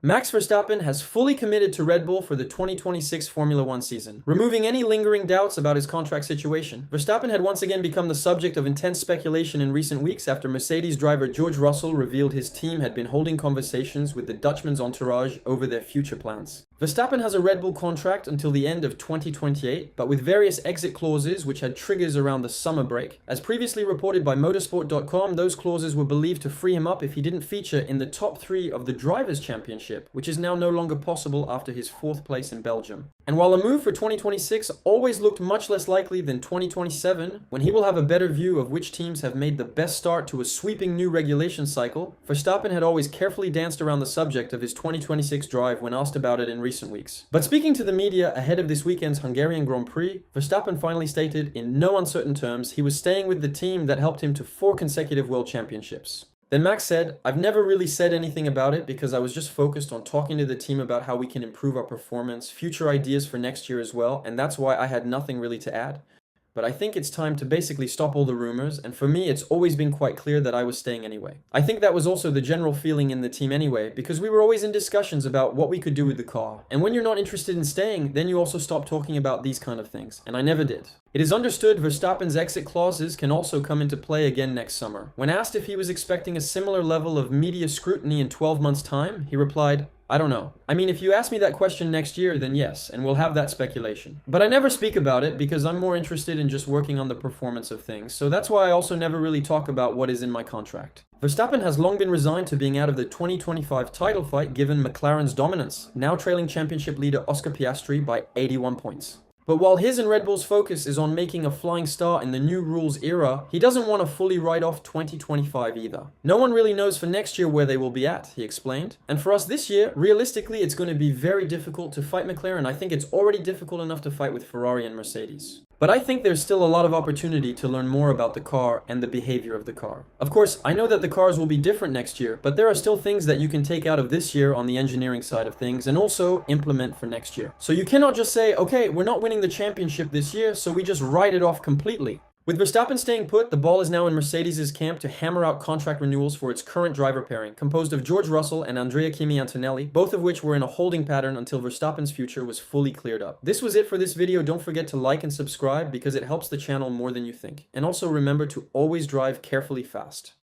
Max Verstappen has fully committed to Red Bull for the 2026 Formula One season, removing any lingering doubts about his contract situation. Verstappen had once again become the subject of intense speculation in recent weeks after Mercedes driver George Russell revealed his team had been holding conversations with the Dutchman's entourage over their future plans. Verstappen has a Red Bull contract until the end of 2028, but with various exit clauses which had triggers around the summer break. As previously reported by motorsport.com, those clauses were believed to free him up if he didn't feature in the top 3 of the Drivers' Championship, which is now no longer possible after his 4th place in Belgium. And while a move for 2026 always looked much less likely than 2027, when he will have a better view of which teams have made the best start to a sweeping new regulation cycle, Verstappen had always carefully danced around the subject of his 2026 drive when asked about it in recent weeks. But speaking to the media ahead of this weekend's Hungarian Grand Prix, Verstappen finally stated in no uncertain terms he was staying with the team that helped him to 4 consecutive world championships. Then Max said, "I've never really said anything about it because I was just focused on talking to the team about how we can improve our performance, future ideas for next year as well, and that's why I had nothing really to add. But I think it's time to basically stop all the rumors, and for me it's always been quite clear that I was staying anyway." I think that was also the general feeling in the team anyway, because we were always in discussions about what we could do with the car. And when you're not interested in staying, then you also stop talking about these kind of things, and I never did. It is understood Verstappen's exit clauses can also come into play again next summer. When asked if he was expecting a similar level of media scrutiny in 12 months' time, he replied, "I don't know. I mean, if you ask me that question next year, then yes, and we'll have that speculation. But I never speak about it because I'm more interested in just working on the performance of things, so that's why I also never really talk about what is in my contract." Verstappen has long been resigned to being out of the 2025 title fight given McLaren's dominance, now trailing championship leader Oscar Piastri by 81 points. But while his and Red Bull's focus is on making a flying start in the new rules era, he doesn't want to fully write off 2025 either. "No one really knows for next year where they will be at," he explained. "And for us this year, realistically, it's going to be very difficult to fight McLaren. I think it's already difficult enough to fight with Ferrari and Mercedes. But I think there's still a lot of opportunity to learn more about the car and the behavior of the car. Of course, I know that the cars will be different next year, but there are still things that you can take out of this year on the engineering side of things and also implement for next year. So you cannot just say, okay, we're not winning the championship this year, so we just write it off completely." With Verstappen staying put, the ball is now in Mercedes' camp to hammer out contract renewals for its current driver pairing, composed of George Russell and Andrea Kimi Antonelli, both of which were in a holding pattern until Verstappen's future was fully cleared up. This was it for this video. Don't forget to like and subscribe because it helps the channel more than you think. And also remember to always drive carefully fast.